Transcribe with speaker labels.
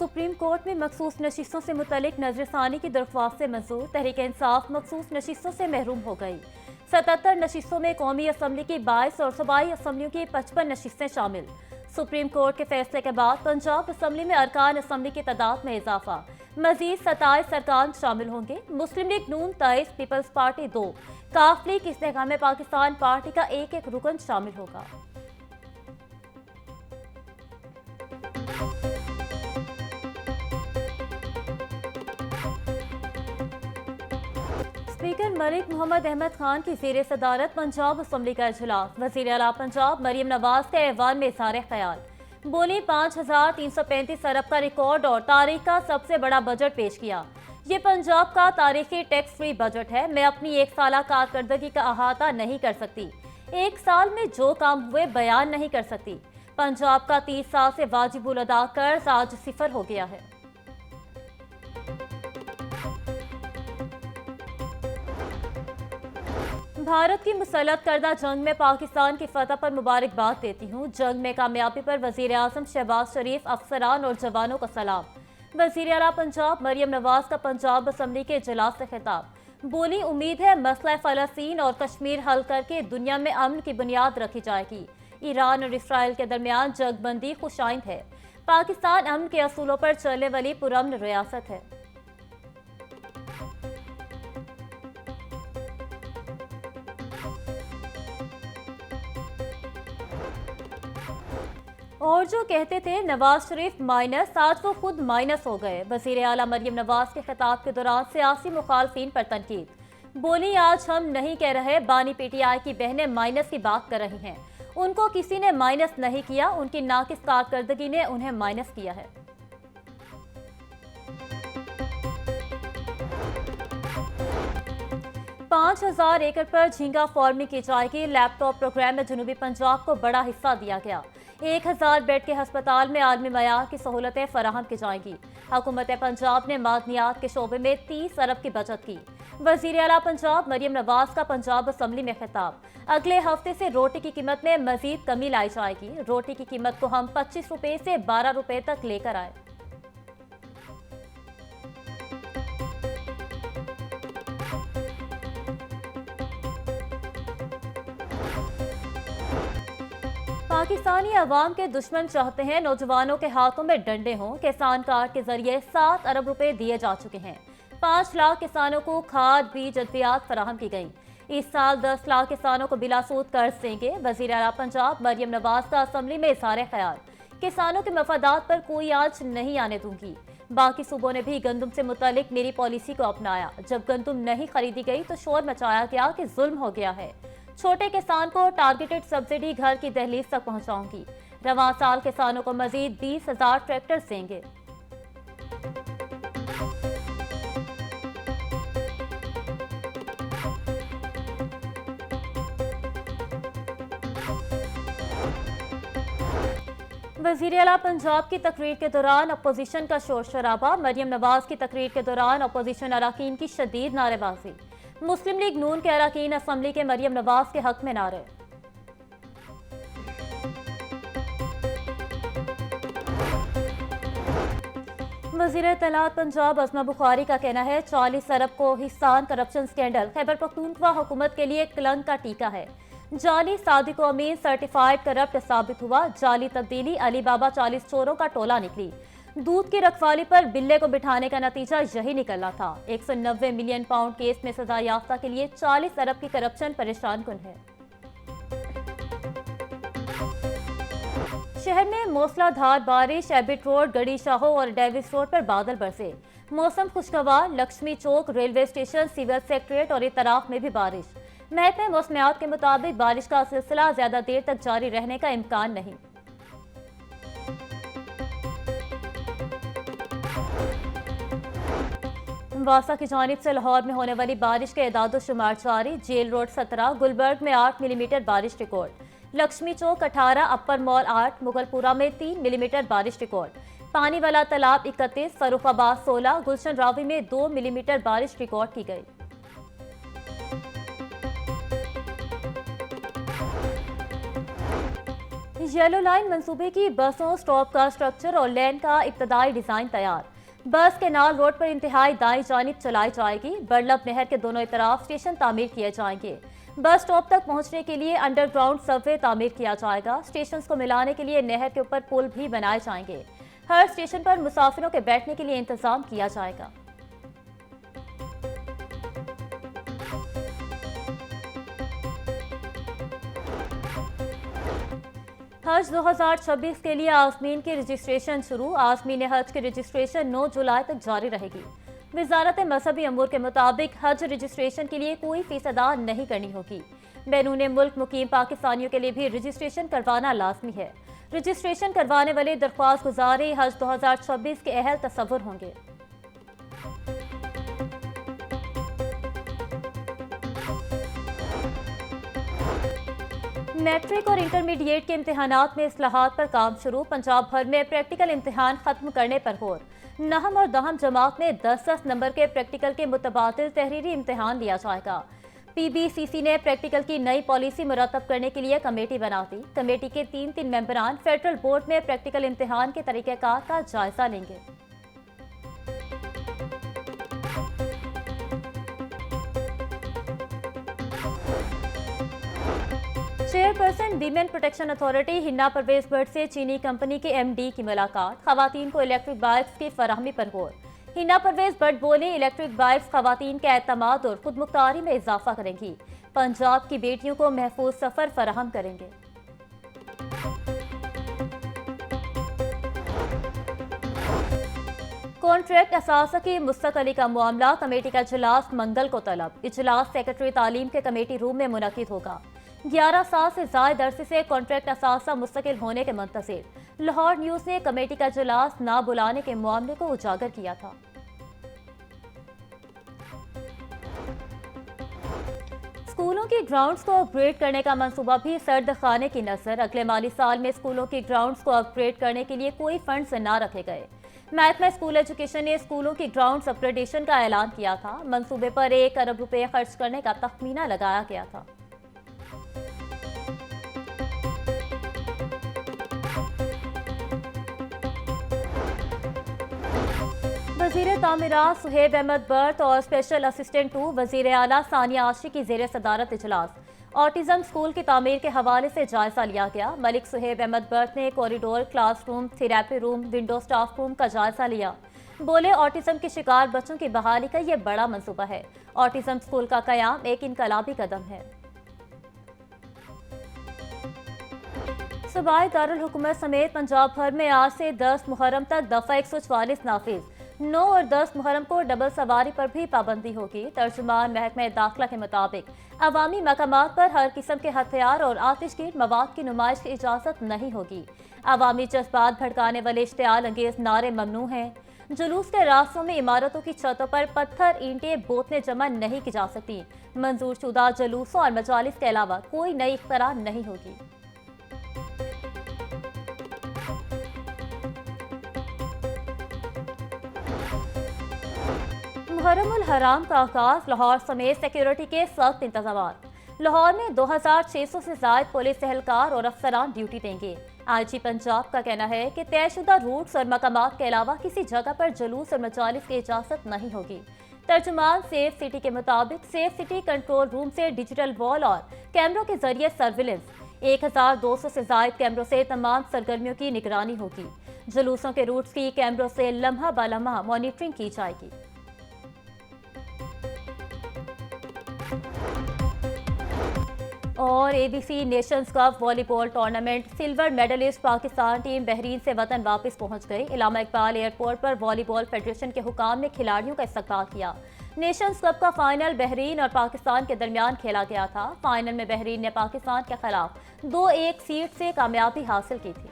Speaker 1: Supreme court में मखसूस नशिस्तों से मुतल्लिक नजरसानी की दरख्वास्त से मंजूर। तहरीक इंसाफ मखसूस नशिस्तों से महरूम हो गई। 77 नशिस्तों में कौमी असम्बली की 22 और सूबाई असम्बलियों की 55 नशिस्तें शामिल। सुप्रीम कोर्ट के फैसले के बाद पंजाब असम्बली में अरकान असम्बली की तादाद में इजाफा। मजीद 27 अरकान शामिल होंगे। मुस्लिम लीग नून 23, पीपल्स पार्टी 2, काफ लीग इस्तेहकाम पाकिस्तान पार्टी का एक रुकन शामिल होगा। स्पीकर मलिक मोहम्मद अहमद खान की ज़ेर सदारत पंजाब असम्बली का इजलास। वज़ीर आला पंजाब मरियम नवाज के ऐवान में इज़हार ख्याल। बोली 5335 अरब का रिकॉर्ड और तारीख का सबसे बड़ा बजट पेश किया। ये पंजाब का तारीखी टैक्स फ्री बजट है। मैं अपनी एक साल कारकर्दगी का अहाता नहीं कर सकती। एक साल में जो काम हुए बयान नहीं कर सकती। पंजाब का 30 साल से वाजिबुल अदा कर्ज आज सिफर हो गया है। भारत की मुसल्लत करदा जंग में पाकिस्तान की फतह पर मुबारकबाद देती हूँ। जंग में कामयाबी पर वज़ीर आज़म शहबाज शरीफ, अफसरान और जवानों का सलाम। वज़ीर आला पंजाब मरियम नवाज का पंजाब असम्बली के इजलास से खिताब। बोली उम्मीद है मसला फ़लस्तीन और कश्मीर हल करके दुनिया में अमन की बुनियाद रखी जाएगी। ईरान और इसराइल के दरमियान जंगबंदी खुशाइंद है। पाकिस्तान अमन के असूलों पर चलने वाली पुरअमन रियासत है। और जो कहते थे नवाज शरीफ माइनस, आज वो खुद माइनस हो गए। वज़ीर आला मरियम नवाज के खिताब के दौरान सियासी मुखालफिन पर तनकीद। बोली आज हम नहीं कह रहे बानी पीटीआई की बहनें माइनस की बात कर रही हैं। उनको किसी ने माइनस नहीं किया, उनकी नाकिस कारकर्दगी ने उन्हें माइनस किया है। पांच 5000 एकड़ पर झींगा फार्मिंग की जाएगी। लैपटॉप प्रोग्राम में जनूबी पंजाब को बड़ा हिस्सा दिया गया। 1000 बेड के अस्पताल में आलमी मयार की सहूलतें फराहम की जाएंगी। हुकूमत पंजाब ने मादनियात के शोबे में 30 अरब की बचत की। वज़ीर आला पंजाब मरियम नवाज का पंजाब असम्बली में खिताब। अगले हफ्ते से रोटी की कीमत में मजीद कमी लाई जाएगी। रोटी की कीमत को हम 25 रुपए से 12 रुपए तक लेकर आए। पाकिस्तानी अवाम के दुश्मन चाहते हैं नौजवानों के हाथों में डंडे हों। किसान कार्ड के जरिए 7 अरब रुपए दिए जा चुके हैं। 5 लाख किसानों को खाद, बीज, अद्वियात फराहम की गई। इस साल 10 लाख किसानों को बिलासूद कर्ज देंगे। वज़ीर आला पंजाब मरियम नवाज का असम्बली में इज़हार ख्याल। किसानों के मफादात पर कोई आंच नहीं आने दूंगी। बाकी सूबों ने भी गंदम से मुतालिक मेरी पॉलिसी को अपनाया। जब गंदम नहीं खरीदी गई तो शोर मचाया गया कि जुल्म हो गया है। छोटे किसान को टारगेटेड सब्सिडी घर की दहलीज तक पहुंचाऊंगी। रवां साल किसानों को मजीद 20,000 ट्रैक्टर देंगे। वज़ीर आला पंजाब की तकरीर के दौरान अपोजिशन का शोर शराबा। मरियम नवाज की तकरीर के दौरान अपोजिशन अरकान की शदीद नारेबाजी। मुस्लिम लीग नून के अरकान असम्बली के मरियम नवाज के हक में नारे। वज़ीर इत्तलात पंजाब अज़मा बुखारी का कहना है 40 अरब को हिस्सान करप्शन स्कैंडल खैबर पख्तूनख्वा हुकूमत के लिए कलंक का टीका है। जाली सादिक अमीन सर्टिफाइड करप्ट साबित हुआ। जाली तब्दीली अली बाबा 40 चोरों का टोला निकली। दूध की रखवाली पर बिल्ले को बिठाने का नतीजा यही निकलना था। 190 मिलियन पाउंड केस में सजा याफ्ता के लिए 40 अरब की करप्शन परेशान कुन है। शहर में मूसलाधार बारिश। एबिट रोड, गढ़ी शाहो और डेविस रोड पर बादल बरसे। मौसम खुशगवार। लक्ष्मी चौक, रेलवे स्टेशन, सिविल सेक्रेटरीट और इतराफ में भी बारिश। महकमे मौसमियात के मुताबिक बारिश का सिलसिला ज्यादा देर तक जारी रहने का इम्कान नहीं। वासा की जानिब से लाहौर में होने वाली बारिश के एदाद शुमार जारी। जेल रोड 17, गुलबर्ग में 8 मिलीमीटर बारिश रिकॉर्ड। लक्ष्मी चौक 18, अपर मॉल 8, मुगलपुरा में 3 मिलीमीटर बारिश रिकॉर्ड। पानी वाला तालाब 31, फरुखाबाद 16, गुलशन रावी में 2 मिलीमीटर बारिश रिकॉर्ड की गई। येलो लाइन मंसूबे की बसों, स्टॉप का स्ट्रक्चर और लेन का इब्तदाई डिजाइन तैयार। बस केनाल रोड पर इंतहाई दाईं जानिब चलाई जाएगी। बड़लब नहर के दोनों तरफ स्टेशन तामीर किए जाएंगे। बस स्टॉप तक पहुंचने के लिए अंडरग्राउंड सबवे तामीर किया जाएगा। स्टेशन को मिलाने के लिए नहर के ऊपर पुल भी बनाए जाएंगे। हर स्टेशन पर मुसाफिरों के बैठने के लिए इंतजाम किया जाएगा। हज 2026 के लिए आज़मीन की रजिस्ट्रेशन शुरू। आज़मीन हज की रजिस्ट्रेशन 9 जुलाई तक जारी रहेगी। वजारत मजहबी अमूर के मुताबिक हज रजिस्ट्रेशन के लिए कोई फीस अदा नहीं करनी होगी। बैरून मुल्क मुकीम पाकिस्तानियों के लिए भी रजिस्ट्रेशन करवाना लाजमी है। रजिस्ट्रेशन करवाने वाले दरख्वास्त गुजारे हज 2026 के अहल तस्वुर होंगे। मैट्रिक और इंटरमीडिएट के इम्तिहानात में इस्लाहात पर काम शुरू। पंजाब भर में प्रैक्टिकल इम्तिहान खत्म करने पर गौर। नहम और दहम जमात में 10-10 नंबर के प्रैक्टिकल के मुतबादिल तहरीरी इम्तिहान लिया जाएगा। PBCC ने प्रैक्टिकल की नई पॉलिसी मुरतब करने के लिए कमेटी बना दी। कमेटी के 3 मेंबरान फेडरल बोर्ड में प्रैक्टिकल इम्तिहान के तरीक़ेकार का जायजा लेंगे। Chairperson women protection authority Hina Parvez Bhatt से चीनी कंपनी के MD की मुलाकात। खवातीन को इलेक्ट्रिक बाइक्स की फराहमी पर गौर। हिना परवेज भट्ट बोले, इलेक्ट्रिक बाइक्स खवातीन के एतमाद और खुदमुख्तारी में इजाफा करेंगी। पंजाब की बेटियों को महफूज सफर फराहम करेंगे। कॉन्ट्रैक्ट असासा की मुस्तकली का मामला। कमेटी का इजलास मंगल को तलब। इजलास सेक्रेटरी तालीम के कमेटी रूम में मुनक्किद होगा। 11 साल से ज़ायद अरसे से कॉन्ट्रैक्ट असासा मुस्तकिल होने के मुंतज़िर। लाहौर न्यूज़ ने कमेटी का इजलास ना बुलाने के मामले को उजागर किया था। स्कूलों के ग्राउंड्स को अपग्रेड करने का मंसूबा भी सर्द खाने की नजर। अगले माली साल में स्कूलों के ग्राउंड्स को अपग्रेड करने के लिए कोई फंड्स ना रखे गए। महकमा स्कूल एजुकेशन ने स्कूलों की ग्राउंड्स अपग्रेडेशन का ऐलान किया था। मंसूबे पर 1 अरब रुपए खर्च करने का तखमीना लगाया गया था। वज़ीर तामीरात सुहेब अहमद बर्त और स्पेशल असिस्टेंट 2 वज़ीर आला सानिया आशी की ज़ेर सदारत इजलास। ऑटिज़म स्कूल की तामीर के हवाले से जायजा लिया गया। मलिक सुहेब अहमद बर्त ने corridor, classroom, therapy room, window staff room का जायजा लिया। बोले, ऑटिज़म के शिकार बच्चों की बहाली का यह बड़ा मंसूबा है। ऑटिज़म स्कूल का कयाम एक इनकलाबी कदम है। सूबाई दारुल हुकूमत समेत पंजाब भर में आज से 10 मुहर्रम तक दफ़ा 144 नाफिज। 9 और 10 मुहर्रम को डबल सवारी पर भी पाबंदी होगी। तर्जुमान महकमा दाखिला के मुताबिक अवामी मकामात पर हर किस्म के हथियार और आतिशगीर मवाद की नुमाइश की इजाज़त नहीं होगी। अवामी जज्बात भड़काने वाले इश्तियाल अंगेज नारे ममनू हैं। जुलूस के रास्तों में इमारतों की छतों पर पत्थर, ईंटें, बोतलें जमा नहीं की जा सकती। मंजूर शुदा जुलूसों और मजालिस के अलावा कोई नई इख्तरा नहीं होगी। मुहर्रमुल हराम का आगाज। लाहौर समेत सिक्योरिटी के सख्त इंतजाम। लाहौर में 2600 से ज्यादा पुलिस एहलकार और अफसरान ड्यूटी देंगे। IG पंजाब का कहना है कि तयशुदा रूट्स और मकामात के अलावा किसी जगह पर जुलूस और मजालिस की इजाजत नहीं होगी। तर्जुमान सेफ सिटी के मुताबिक सेफ सिटी कंट्रोल रूम से डिजिटल वॉल और कैमरों के जरिए सर्विलेंस 1200 से ज्यादा कैमरों से तमाम सरगर्मियों की निगरानी होगी। जुलूसों के रूट्स की कैमरों से लम्हा ब लम्हा मॉनिटरिंग की जाएगी। और ABC nations cup volleyball tournament silver medalist Pakistan team Bahrain से वतन वापस पहुंच गई। इलामा इकबाल एयरपोर्ट पर वॉलीबॉल फेडरेशन के हुकाम ने खिलाड़ियों का इस्तकबाल किया। नेशंस कप का फाइनल बहरीन और पाकिस्तान के दरमियान खेला गया था। फाइनल में बहरीन ने पाकिस्तान के खिलाफ 2-1 सीट से कामयाबी हासिल की थी।